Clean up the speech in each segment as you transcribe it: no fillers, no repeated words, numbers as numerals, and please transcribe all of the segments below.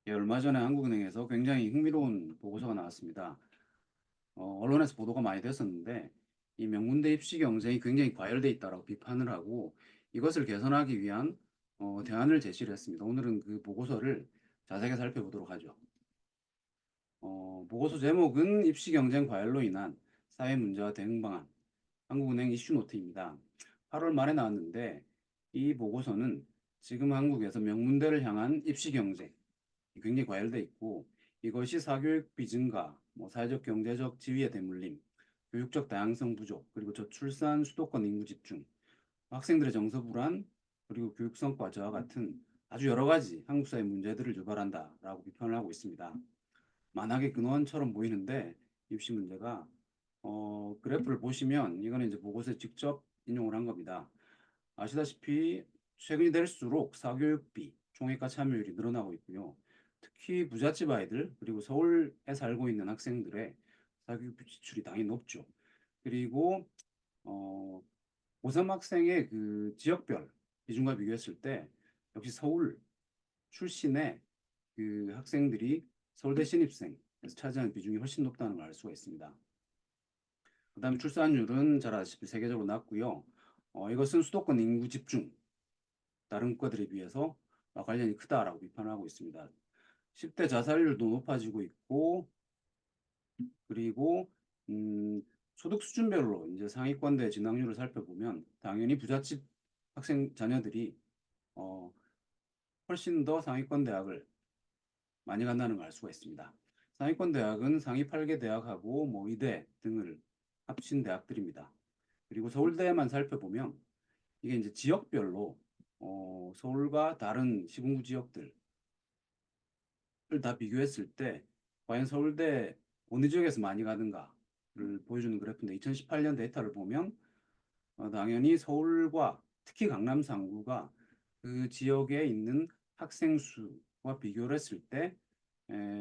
예, 얼마 전에 한국은행에서 굉장히 흥미로운 보고서가 나왔습니다. 언론에서 보도가 많이 됐었는데 이 명문대 입시 경쟁이 굉장히 과열돼 있다라고 비판을 하고 이것을 개선하기 위한 대안을 제시를 했습니다. 오늘은 그 보고서를 자세하게 살펴보도록 하죠. 보고서 제목은 입시 경쟁 과열로 인한 사회 문제와 대응 방안, 한국은행 이슈 노트입니다. 8월 말에 나왔는데 이 보고서는 지금 한국에서 명문대를 향한 입시 경쟁 굉장히 과열돼 있고 이것이 사교육비 증가, 사회적 경제적 지위의 대물림, 교육적 다양성 부족, 그리고 저출산 수도권 인구 집중, 학생들의 정서 불안, 그리고 교육 성과 저하 같은 아주 여러 가지 한국 사회 문제들을 유발한다라고 비판을 하고 있습니다. 만학의 근원처럼 보이는데 입시 문제가 그래프를 보시면 이거는 이제 보고서에 직접 인용을 한 겁니다. 아시다시피 최근이 될수록 사교육비, 총액과 참여율이 늘어나고 있고요. 특히 부잣집 아이들 그리고 서울에 살고 있는 학생들의 사교육비 지출이 당연히 높죠. 그리고 어, 고3 학생의 그 지역별 비중과 비교했을 때 역시 서울 출신의 그 학생들이 서울대 신입생에서 차지하는 비중이 훨씬 높다는 걸 알 수가 있습니다. 그다음에 출산율은 잘 아시다시피 세계적으로 낮고요. 이것은 수도권 인구 집중 다른 국가들에 비해서 관련이 크다라고 비판을 하고 있습니다. 10대 자살률도 높아지고 있고 그리고 소득 수준별로 이제 상위권대 진학률을 살펴보면 당연히 부잣집 학생 자녀들이 어, 훨씬 더 상위권 대학을 많이 간다는 걸 알 수가 있습니다. 상위권 대학은 상위 8개 대학하고 의대 등을 합친 대학들입니다. 그리고 서울대만 살펴보면 이게 이제 지역별로 서울과 다른 시군구 지역들 다 비교했을 때 과연 서울대 어느 지역에서 많이 가는가를 보여주는 그래프인데 2018년 데이터를 보면 당연히 서울과 특히 강남 상구가 그 지역에 있는 학생 수와 비교를 했을 때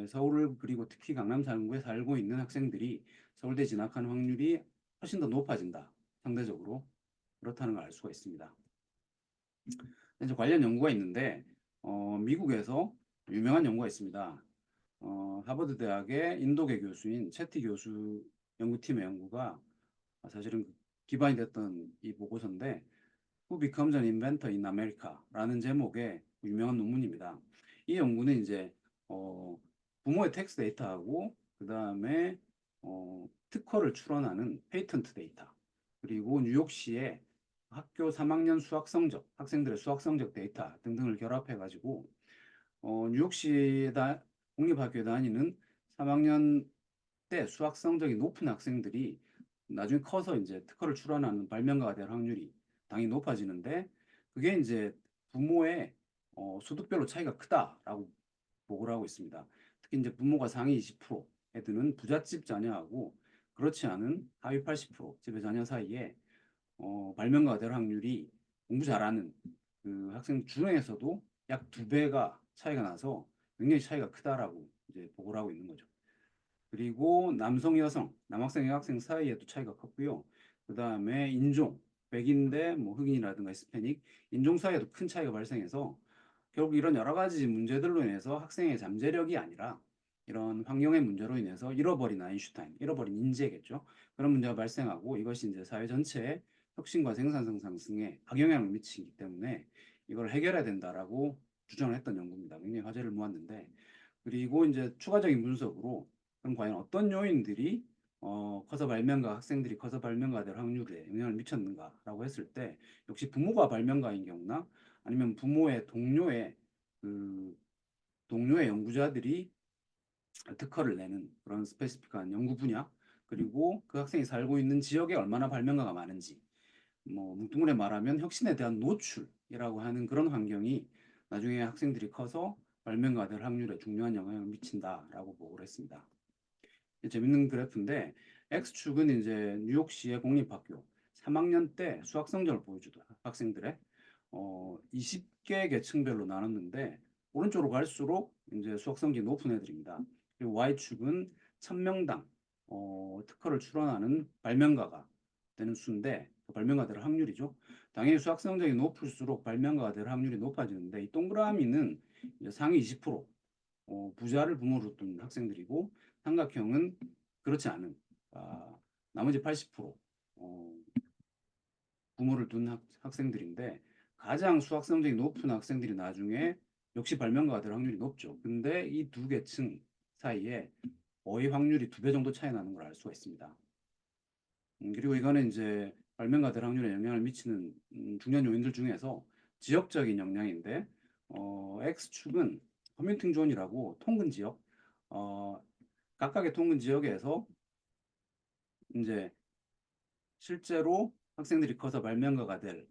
서울 그리고 특히 강남 상구에 살고 있는 학생들이 서울대 진학하는 확률이 훨씬 더 높아진다. 상대적으로 그렇다는 걸 알 수가 있습니다. 이제 관련 연구가 있는데 미국에서 유명한 연구가 있습니다. 하버드 대학의 인도계 교수인 채티 교수 연구팀의 연구가 사실은 기반이 됐던 이 보고서인데 Who Becomes an Inventor in America라는 제목의 유명한 논문입니다. 이 연구는 이제 어, 부모의 텍스 데이터하고 그 다음에 특허를 출원하는 페이턴트 데이터 그리고 뉴욕시의 학교 3학년 수학 성적, 학생들의 수학 성적 데이터 등등을 결합해 가지고 뉴욕시에 공립학교에 다니는 3학년 때 수학 성적이 높은 학생들이 나중에 커서 이제 특허를 출원하는 발명가가 될 확률이 당연히 높아지는데 그게 이제 부모의 소득별로 차이가 크다라고 보고를 하고 있습니다. 특히 이제 부모가 상위 20%에 드는 부잣집 자녀하고 그렇지 않은 하위 80% 집의 자녀 사이에 발명가가 될 확률이 공부 잘하는 그 학생 중에서도 약 두 배가 차이가 나서 굉장히 차이가 크다라고 이제 보고를 하고 있는 거죠. 그리고 남성, 여성, 남학생, 여학생 사이에도 차이가 컸고요. 그 다음에 인종, 백인 대 흑인이라든가 히스패닉, 인종 사이에도 큰 차이가 발생해서 결국 이런 여러 가지 문제들로 인해서 학생의 잠재력이 아니라 이런 환경의 문제로 인해서 잃어버린 아인슈타인, 잃어버린 인재겠죠. 그런 문제가 발생하고 이것이 이제 사회 전체의 혁신과 생산성 상승에 악영향을 미치기 때문에 이걸 해결해야 된다라고 주장을 했던 연구입니다. 굉장히 화제를 모았는데 그리고 이제 추가적인 분석으로 그럼 과연 어떤 요인들이 커서 발명가 학생들이 커서 발명가 될 확률에 영향을 미쳤는가라고 했을 때 역시 부모가 발명가인 경우나 아니면 부모의 그 동료의 연구자들이 특허를 내는 그런 스페시픽한 연구 분야 그리고 그 학생이 살고 있는 지역에 얼마나 발명가가 많은지 뭉뚱그려 말하면 혁신에 대한 노출이라고 하는 그런 환경이 나중에 학생들이 커서 발명가 될 확률에 중요한 영향을 미친다라고 보고를 했습니다. 재밌는 그래프인데 X축은 이제 뉴욕시의 공립학교 3학년 때 수학 성적을 보여주던 학생들의 20개 계층별로 나눴는데 오른쪽으로 갈수록 이제 수학 성적이 높은 애들입니다. 그리고 Y축은 1000명당 특허를 출원하는 발명가가 되는 수인데 그 발명가 될 확률이죠. 당연히 수학 성적이 높을수록 발명가가 될 확률이 높아지는데 이 동그라미는 이제 상위 20% 부자를 부모로 둔 학생들이고 삼각형은 그렇지 않은 나머지 80% 부모를 둔 학생들인데 가장 수학 성적이 높은 학생들이 나중에 역시 발명가가 될 확률이 높죠. 근데 이 두 계층 사이에 거의 확률이 2배 정도 차이 나는 걸 알 수가 있습니다. 그리고 이거는 이제 발명가 될 확률에 영향을 미치는 중요한 요인들 중에서 지역적인 영향인데 X축은 커뮤니팅 존이라고 통근 지역 어, 각각의 통근 지역에서 이제 실제로 학생들이 커서 발명가가 될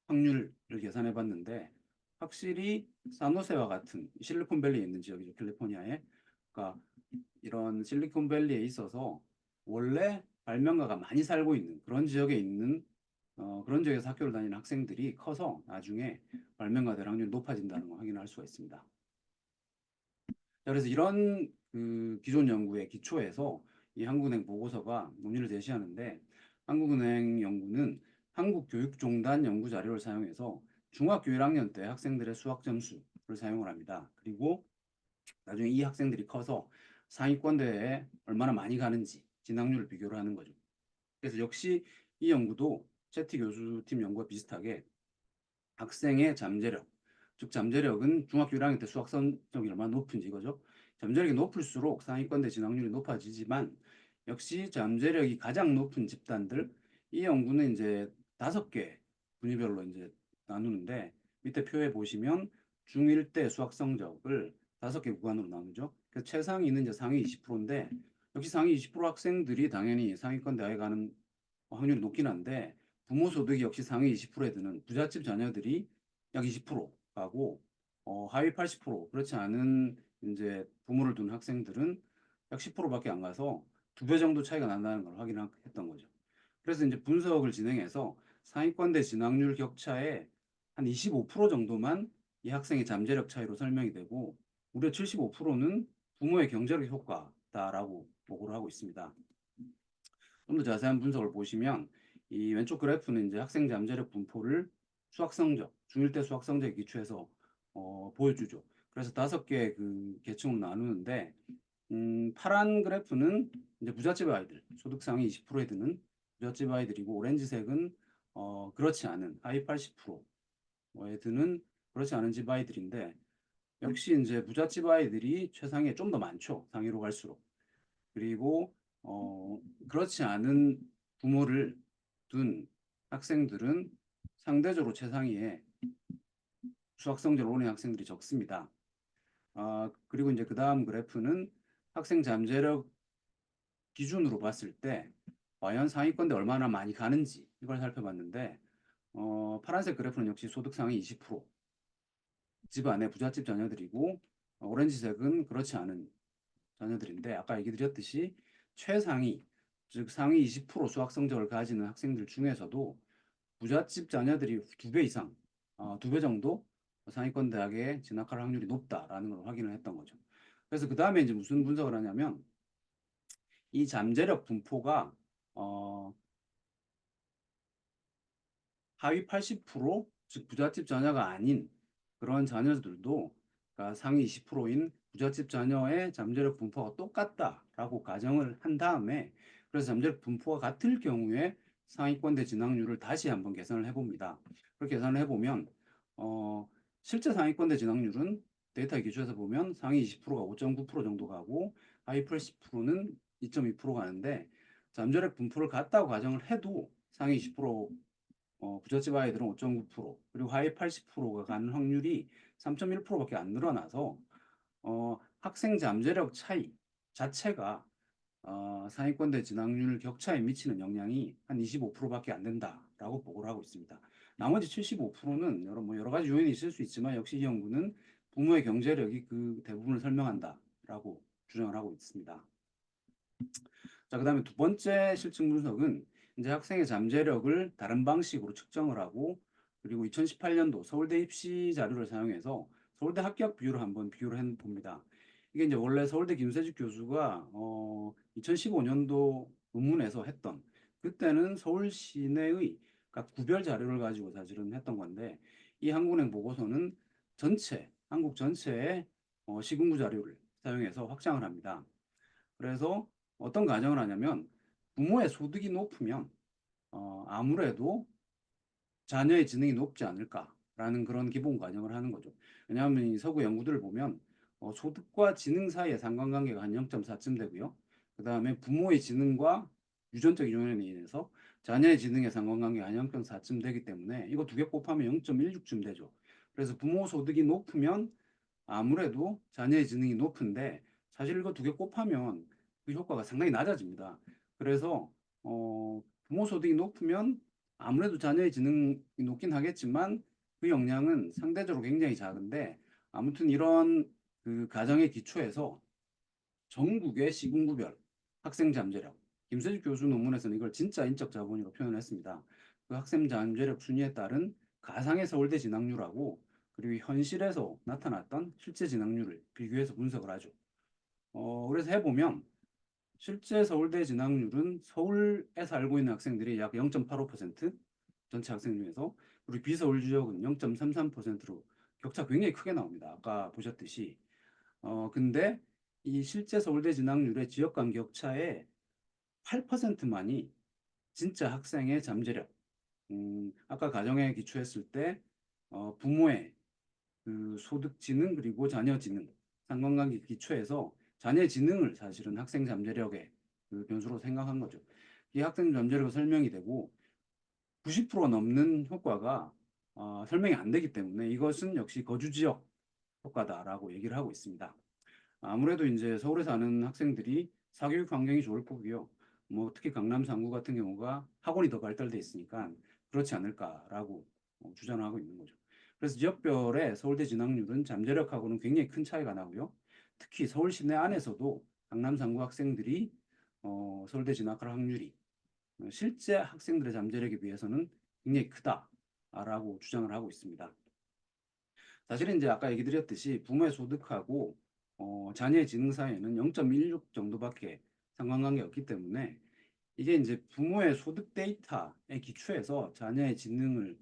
확률을 계산해 봤는데 확실히 사노세와 같은 실리콘밸리에 있는 지역이죠. 캘리포니아에. 그러니까 이런 실리콘밸리에 있어서 원래 발명가가 많이 살고 있는 그런 지역에 있는 그런 지역에서 학교를 다니는 학생들이 커서 나중에 발명가 될 확률이 높아진다는 걸 확인할 수가 있습니다. 자, 그래서 이런 그 기존 연구의 기초에서 이 한국은행 보고서가 논의를 제시하는데 한국은행 연구는 한국교육종단 연구 자료를 사용해서 중학교 1학년 때 학생들의 수학 점수를 사용을 합니다. 그리고 나중에 이 학생들이 커서 상위권대에 얼마나 많이 가는지 진학률을 비교를 하는 거죠. 그래서 역시 이 연구도 채티 교수팀 연구와 비슷하게 학생의 잠재력, 즉 잠재력은 중학교 1학년 때 수학 성적이 얼마나 높은지 이거죠. 잠재력이 높을수록 상위권대 진학률이 높아지지만 역시 잠재력이 가장 높은 집단들 이 연구는 이제 5개 분위별로 이제 나누는데 밑에 표에 보시면 중1 때 수학 성적을 5개 구간으로 나누죠. 그래서 최상위는 이제 상위 20%인데 역시 상위 20% 학생들이 당연히 상위권 대학에 가는 확률이 높긴 한데 부모 소득이 역시 상위 20%에 드는 부잣집 자녀들이 약 20% 가고 하위 80% 그렇지 않은 이제 부모를 둔 학생들은 약 10%밖에 안 가서 2배 정도 차이가 난다는 걸 확인했던 거죠. 그래서 이제 분석을 진행해서 상위권대 진학률 격차의 한 25% 정도만 이 학생의 잠재력 차이로 설명이 되고 무려 75%는 부모의 경제력 효과다라고 보고를 하고 있습니다. 좀 더 자세한 분석을 보시면 이 왼쪽 그래프는 이제 학생 잠재력 분포를 수학 성적, 중1 때 수학 성적에 기초해서 보여주죠. 그래서 5개 그 계층으로 나누는데 파란 그래프는 이제 부잣집 아이들, 소득 상위 20%에 드는 부잣집 아이들이고 오렌지색은 그렇지 않은 하위 80%에 드는 그렇지 않은 집 아이들인데 역시 이제 부잣집 아이들이 최상위에 좀 더 많죠. 상위로 갈수록. 그리고 그렇지 않은 부모를 둔 학생들은 상대적으로 최상위에 수학 성적을 오는 학생들이 적습니다. 그리고 이제 그 다음 그래프는 학생 잠재력 기준으로 봤을 때 과연 상위권대 얼마나 많이 가는지 이걸 살펴봤는데 파란색 그래프는 역시 소득 상위 20%집 안에 부잣집 자녀들이고 오렌지색은 그렇지 않은 자녀들인데 아까 얘기 드렸듯이 최상위 즉 상위 20% 수학 성적을 가지는 학생들 중에서도 부잣집 자녀들이 2배 이상 2배 정도 상위권 대학에 진학할 확률이 높다라는 걸 확인을 했던 거죠. 그래서 그 다음에 이제 무슨 분석을 하냐면 이 잠재력 분포가 어, 하위 80%, 즉 부잣집 자녀가 아닌 그런 자녀들도 그러니까 상위 20%인 부잣집 자녀의 잠재력 분포가 똑같다라고 가정을 한 다음에 그래서 잠재력 분포가 같을 경우에 상위권대 진학률을 다시 한번 계산을 해봅니다. 그렇게 계산을 해보면 실제 상위권대 진학률은 데이터 기준에서 보면 상위 20%가 5.9% 정도 가고 하위 80%는 2.2% 가는데 잠재력 분포를 같다고 가정을 해도 상위 20% 부잣집 아이들은 5.9% 그리고 하위 80%가 가는 확률이 3.1%밖에 안 늘어나서 학생 잠재력 차이 자체가 상위권대 진학률 격차에 미치는 영향이 한 25%밖에 안 된다라고 보고를 하고 있습니다. 나머지 75%는 여러 가지 요인이 있을 수 있지만 역시 이 연구는 부모의 경제력이 그 대부분을 설명한다라고 주장을 하고 있습니다. 자, 그다음에 두 번째 실증 분석은 이제 학생의 잠재력을 다른 방식으로 측정을 하고 그리고 2018년도 서울대 입시 자료를 사용해서 서울대 합격 비율을 한번 비교를 해 봅니다. 이게 이제 원래 서울대 김세직 교수가 2015년도 논문에서 했던 그때는 서울 시내의 각 구별 자료를 가지고 사실은 했던 건데 이 한국은행 보고서는 전체 한국 전체의 시군구 자료를 사용해서 확장을 합니다. 그래서 어떤 가정을 하냐면 부모의 소득이 높으면 아무래도 자녀의 지능이 높지 않을까라는 그런 기본 가정을 하는 거죠. 왜냐하면 이 서구 연구들을 보면 소득과 지능 사이의 상관관계가 한 0.4쯤 되고요. 그 다음에 부모의 지능과 유전적 요인에 인해서 자녀의 지능의 상관관계가 한 0.4쯤 되기 때문에 이거 두 개 곱하면 0.16쯤 되죠. 그래서 부모 소득이 높으면 아무래도 자녀의 지능이 높은데 사실 이거 두 개 곱하면 그 효과가 상당히 낮아집니다. 그래서 부모 소득이 높으면 아무래도 자녀의 지능이 높긴 하겠지만 그 영향은 상대적으로 굉장히 작은데 아무튼 이런 그 가정의 기초에서 전국의 시군구별 학생 잠재력 김세juk 교수 논문에서는 이걸 진짜 인적 자본으로 표현했습니다. 그 학생 잠재력 순위에 따른 가상의 서울대 진학률하고 그리고 현실에서 나타났던 실제 진학률을 비교해서 분석을 하죠. 그래서 해보면 실제 서울대 진학률은 서울에 살고 있는 학생들이 약 0.85% 전체 학생 중에서 그리고 비서울 지역은 0.33%로 격차 굉장히 크게 나옵니다. 아까 보셨듯이 근데 이 실제 서울대 진학률의 지역 간 격차의 8%만이 진짜 학생의 잠재력 아까 가정에 기초했을 때 부모의 그 소득 지능 그리고 자녀 지능 상관관계 기초해서 자녀의 지능을 사실은 학생 잠재력의 그 변수로 생각한 거죠. 이 학생 잠재력이 설명이 되고 90% 넘는 효과가 설명이 안 되기 때문에 이것은 역시 거주 지역 효과다라고 얘기를 하고 있습니다. 아무래도 이제 서울에 사는 학생들이 사교육 환경이 좋을 거고요. 뭐 특히 강남 상구 같은 경우가 학원이 더 발달돼 있으니까 그렇지 않을까라고 주장하고 있는 거죠. 그래서 지역별의 서울대 진학률은 잠재력하고는 굉장히 큰 차이가 나고요. 특히 서울 시내 안에서도 강남 상구 학생들이 서울대 진학할 확률이 실제 학생들의 잠재력에 비해서는 굉장히 크다라고 주장을 하고 있습니다. 사실은 이제 아까 얘기 드렸듯이 부모의 소득하고 자녀의 지능 사이에는 0.16 정도밖에 상관관계가 없기 때문에 이게 이제 부모의 소득 데이터에 기초해서 자녀의 지능을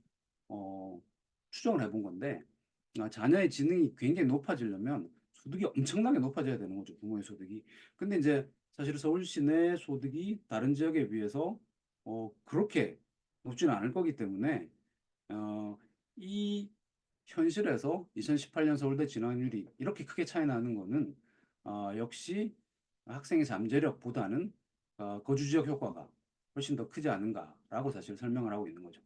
어, 추정을 해본 건데 자녀의 지능이 굉장히 높아지려면 소득이 엄청나게 높아져야 되는 거죠. 부모의 소득이. 근데 이제 사실 서울 시내 소득이 다른 지역에 비해서 그렇게 높지는 않을 거기 때문에 어, 이 현실에서 2018년 서울대 진학률이 이렇게 크게 차이 나는 거는 역시 학생의 잠재력보다는 거주 지역 효과가 훨씬 더 크지 않은가라고 사실 설명을 하고 있는 거죠.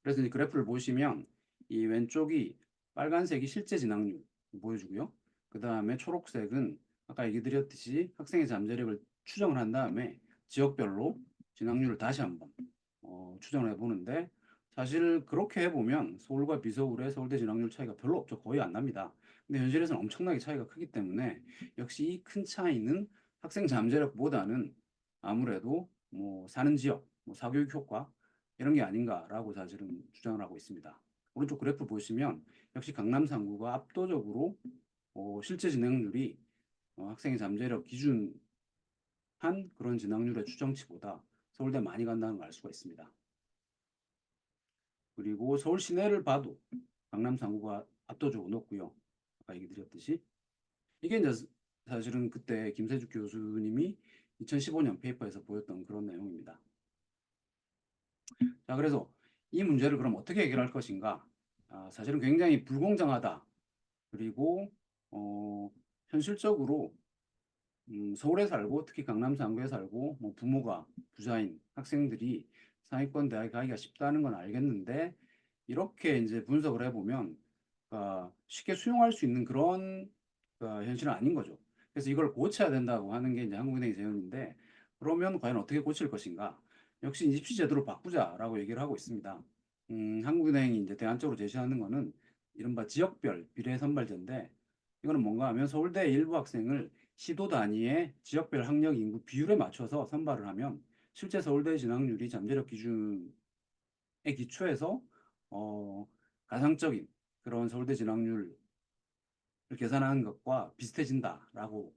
그래서 이 그래프를 보시면 이 왼쪽이 빨간색이 실제 진학률 보여주고요. 그 다음에 초록색은 아까 얘기 드렸듯이 학생의 잠재력을 추정을 한 다음에 지역별로 진학률을 다시 한번 추정을 해보는데 사실 그렇게 해보면 서울과 비서울의 서울대 진학률 차이가 별로 없죠. 거의 안 납니다. 근데 현실에서는 엄청나게 차이가 크기 때문에 역시 이 큰 차이는 학생 잠재력보다는 아무래도 뭐 사는 지역, 뭐 사교육 효과 이런 게 아닌가라고 사실은 주장을 하고 있습니다. 오른쪽 그래프 보시면 역시 강남 상구가 압도적으로 실제 진학률이 학생의 잠재력 기준한 그런 진학률의 추정치보다 서울대 많이 간다는 걸 알 수가 있습니다. 그리고 서울 시내를 봐도 강남 상구가 압도적으로 높고요. 아까 얘기 드렸듯이 이게 이제 사실은 그때 김세juk 교수님이 2015년 페이퍼에서 보였던 그런 내용입니다. 자, 그래서 이 문제를 그럼 어떻게 해결할 것인가? 사실은 굉장히 불공정하다. 그리고 현실적으로 서울에 살고 특히 강남 상구에 살고 뭐 부모가 부자인 학생들이 상위권 대학에 가기가 쉽다는 건 알겠는데 이렇게 이제 분석을 해보면 쉽게 수용할 수 있는 그런 현실은 아닌 거죠. 그래서 이걸 고쳐야 된다고 하는 게 이제 한국은행의 제언인데 그러면 과연 어떻게 고칠 것인가? 역시 입시 제도를 바꾸자라고 얘기를 하고 있습니다. 한국은행이 이제 대안적으로 제시하는 거는 이른바 지역별 비례 선발제인데 이거는 뭔가 하면 서울대 일부 학생을 시도 단위의 지역별 학력 인구 비율에 맞춰서 선발을 하면 실제 서울대 진학률이 잠재력 기준에 기초해서 어, 가상적인 그런 서울대 진학률을 계산하는 것과 비슷해진다라고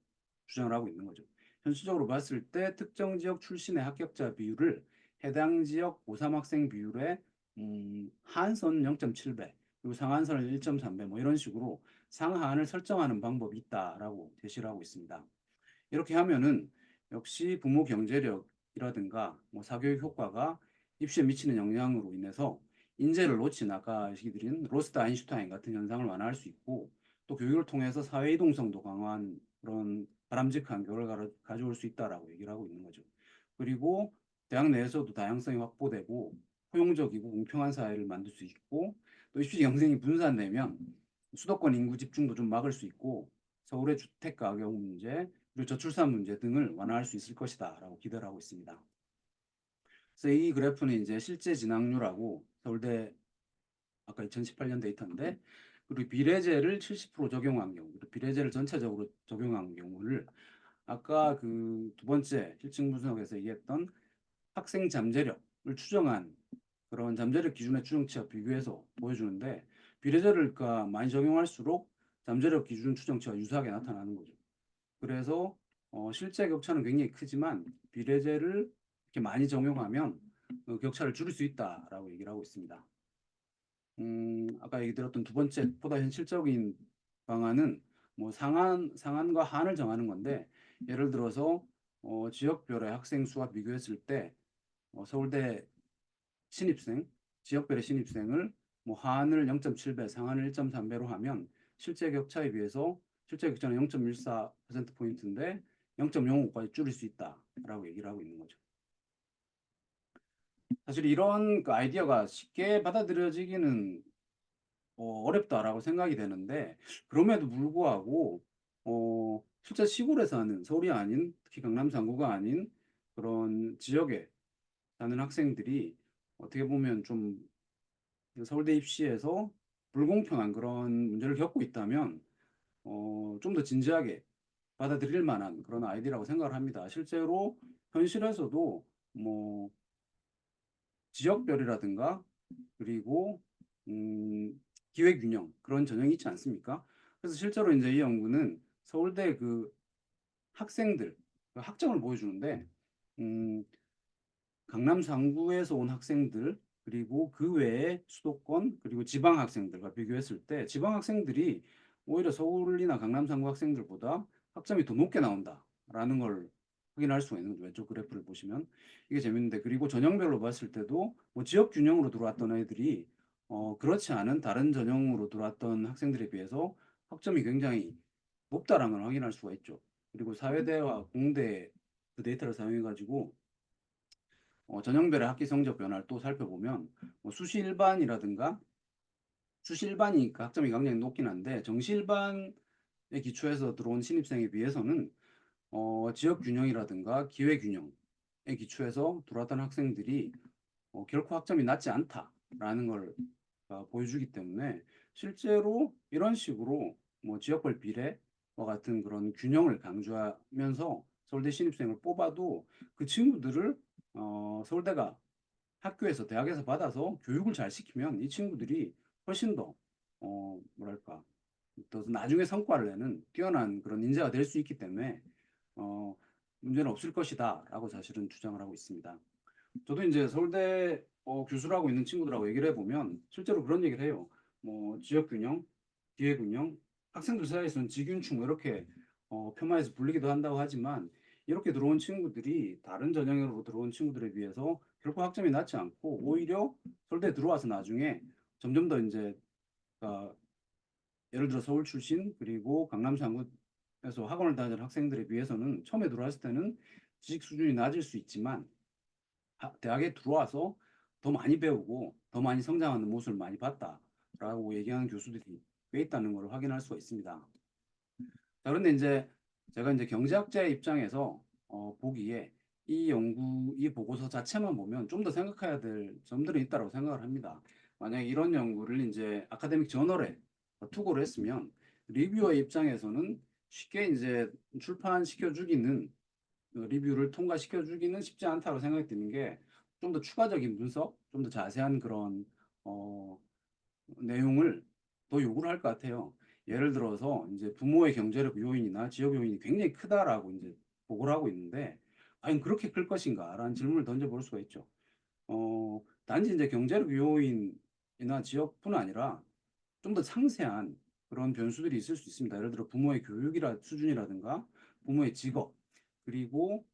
주장을 하고 있는 거죠. 현실적으로 봤을 때 특정 지역 출신의 합격자 비율을 해당 지역 고3 학생 비율의 하한선 0.7배 그리고 상한선을 1.3배 뭐 이런 식으로 상한을 설정하는 방법이 있다라고 제시를 하고 있습니다. 이렇게 하면은 역시 부모 경제력이라든가 뭐 사교육 효과가 입시에 미치는 영향으로 인해서 인재를 놓친 아까 얘기드린 로스트 아인슈타인 같은 현상을 완화할 수 있고 또 교육을 통해서 사회 이동성도 강화한 그런 바람직한 결과를 가져올 수 있다라고 얘기를 하고 있는 거죠. 그리고 대학 내에서도 다양성이 확보되고 포용적이고 공평한 사회를 만들 수 있고 또 입시 경쟁이 분산되면 수도권 인구 집중도 좀 막을 수 있고 서울의 주택 가격 문제 그리고 저출산 문제 등을 완화할 수 있을 것이다라고 기대를 하고 있습니다. 그래서 이 그래프는 이제 실제 진학률하고 서울대 아까 2018년 데이터인데 그리고 비례제를 70% 적용한 경우, 그리고 비례제를 전체적으로 적용한 경우를 아까 그 두 번째 실증 분석에서 얘기했던 학생 잠재력을 추정한 그런 잠재력 기준의 추정치와 비교해서 보여주는데 비례제를 그러니까 많이 적용할수록 잠재력 기준 추정치와 유사하게 나타나는 거죠. 그래서 실제 격차는 굉장히 크지만 비례제를 이렇게 많이 적용하면 격차를 줄일 수 있다라고 얘기를 하고 있습니다. 아까 얘기 들었던 두 번째 보다 현실적인 방안은 뭐 상한과 한을 정하는 건데 예를 들어서 지역별의 학생 수와 비교했을 때 서울대 신입생 지역별의 신입생을 뭐 하한을 0.7배, 상한을 1.3배로 하면 실제 격차에 비해서 실제 격차는 0.14%포인트인데 0.05까지 줄일 수 있다라고 얘기를 하고 있는 거죠. 사실 이런 그 아이디어가 쉽게 받아들여지기는 어렵다라고 생각이 되는데 그럼에도 불구하고 실제 시골에 사는 서울이 아닌 특히 강남 상구가 아닌 그런 지역에 사는 학생들이 어떻게 보면 좀 서울대 입시에서 불공평한 그런 문제를 겪고 있다면 좀 더 진지하게 받아들일 만한 그런 아이디어라고 생각을 합니다. 실제로 현실에서도 뭐 지역별이라든가 그리고 기회균형 그런 전형이 있지 않습니까? 그래서 실제로 이제 이 연구는 서울대 그 학생들 그 학점을 보여주는데 음, 강남 상구에서 온 학생들 그리고 그 외에 수도권 그리고 지방 학생들과 비교했을 때 지방 학생들이 오히려 서울이나 강남 상구 학생들보다 학점이 더 높게 나온다라는 걸 확인할 수가 있는 거죠. 왼쪽 그래프를 보시면 이게 재밌는데 그리고 전형별로 봤을 때도 뭐 지역 균형으로 들어왔던 애들이 그렇지 않은 다른 전형으로 들어왔던 학생들에 비해서 학점이 굉장히 높다라는 걸 확인할 수가 있죠. 그리고 사회대와 공대 그 데이터를 사용해 가지고 전형별의 학기 성적 변화를 또 살펴보면 뭐 수시 일반이라든가 수시 일반이니까 학점이 굉장히 높긴 한데 정시 일반에 기초해서 들어온 신입생에 비해서는 지역 균형이라든가 기회 균형에 기초해서 들어왔던 학생들이 결코 학점이 낮지 않다라는 걸 보여주기 때문에 실제로 이런 식으로 뭐 지역별 비례와 같은 그런 균형을 강조하면서 서울대 신입생을 뽑아도 그 친구들을 서울대가 학교에서 대학에서 받아서 교육을 잘 시키면 이 친구들이 훨씬 더 뭐랄까 또 나중에 성과를 내는 뛰어난 그런 인재가 될 수 있기 때문에 어, 문제는 없을 것이다라고 사실은 주장을 하고 있습니다. 저도 이제 서울대 교수라고 있는 친구들하고 얘기를 해보면 실제로 그런 얘기를 해요. 뭐 지역균형, 기회균형, 학생들 사이에서는 직윤축 뭐 이렇게 폄하해서 불리기도 한다고 하지만 이렇게 들어온 친구들이 다른 전형으로 들어온 친구들에 비해서 결코 학점이 낮지 않고 오히려 서울대 들어와서 나중에 점점 더 이제 어, 예를 들어 서울 출신 그리고 강남 상구에서 학원을 다니는 학생들에 비해서는 처음에 들어왔을 때는 지식 수준이 낮을 수 있지만 대학에 들어와서 더 많이 배우고 더 많이 성장하는 모습을 많이 봤다라고 얘기하는 교수들이 꽤 있다는 걸 확인할 수가 있습니다. 자, 그런데 이제 제가 이제 경제학자의 입장에서 보기에 이 보고서 자체만 보면 좀 더 생각해야 될 점들이 있다고 생각을 합니다. 만약에 이런 연구를 이제 아카데믹 저널에 투고를 했으면 리뷰어의 입장에서는 쉽게 이제 출판시켜주기는 리뷰를 통과시켜주기는 쉽지 않다고 생각이 드는 게 좀 더 추가적인 분석, 좀 더 자세한 그런 어, 내용을 더 요구를 할 것 같아요. 예를 들어서 이제 부모의 경제력 요인이나 지역 요인이 굉장히 크다라고 이제 보고를 하고 있는데 과연 그렇게 클 것인가라는 질문을 던져볼 수가 있죠. 단지 이제 경제력 요인이나 지역뿐 아니라 좀 더 상세한 그런 변수들이 있을 수 있습니다. 예를 들어 부모의 교육이라 수준이라든가 부모의 직업, 그리고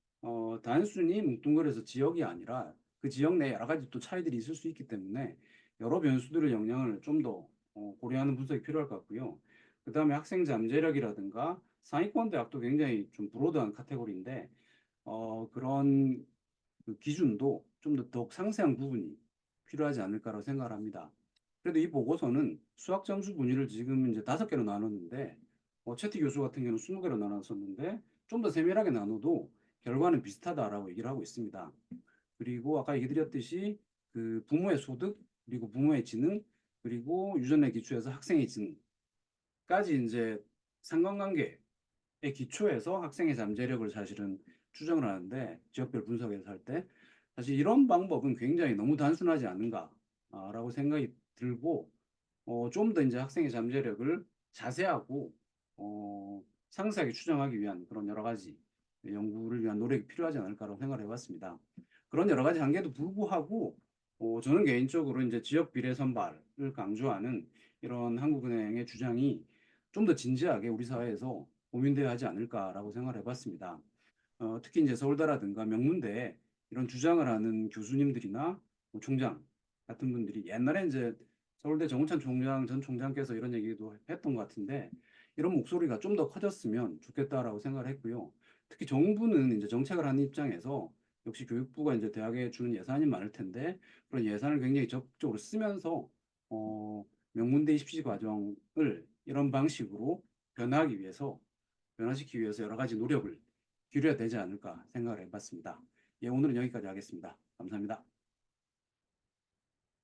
단순히 뭉뚱그려서 지역이 아니라 그 지역 내에 여러 가지 또 차이들이 있을 수 있기 때문에 여러 변수들의 영향을 좀 더 고려하는 분석이 필요할 것 같고요. 그 다음에 학생 잠재력이라든가 상위권 대학도 굉장히 좀 브로드한 카테고리인데 그런 그 기준도 좀 더 더욱 상세한 부분이 필요하지 않을까라고 생각을 합니다. 그래도 이 보고서는 수학 점수 분위를 지금 이제 5개로 나눴는데 최티 교수 같은 경우는 20개로 나눴었는데 좀 더 세밀하게 나눠도 결과는 비슷하다라고 얘기를 하고 있습니다. 그리고 아까 얘기 드렸듯이 그 부모의 소득, 그리고 부모의 지능, 그리고 유전에 기초해서 학생의 지능까지 이제 상관관계에 기초해서 학생의 잠재력을 사실은 추정을 하는데 지역별 분석에서 할 때 사실 이런 방법은 굉장히 너무 단순하지 않은가라고 생각이 들고 좀 더 이제 학생의 잠재력을 자세하고 상세하게 추정하기 위한 그런 여러 가지 연구를 위한 노력이 필요하지 않을까라고 생각을 해봤습니다. 그런 여러 가지 한계도 불구하고 저는 개인적으로 이제 지역 비례 선발을 강조하는 이런 한국은행의 주장이 좀 더 진지하게 우리 사회에서 고민돼야 하지 않을까라고 생각을 해봤습니다. 특히 이제 서울대라든가 명문대에 이런 주장을 하는 교수님들이나 뭐 총장 같은 분들이 옛날에 이제 서울대 정우찬 총장 전 총장께서 이런 얘기도 했던 것 같은데 이런 목소리가 좀 더 커졌으면 좋겠다라고 생각을 했고요. 특히 정부는 이제 정책을 하는 입장에서 역시 교육부가 이제 대학에 주는 예산이 많을 텐데 그런 예산을 굉장히 적극적으로 쓰면서 명문대 입시 과정을 이런 방식으로 변화시키기 위해서 여러 가지 노력을 기울여야 되지 않을까 생각을 해봤습니다. 예, 오늘은 여기까지 하겠습니다. 감사합니다.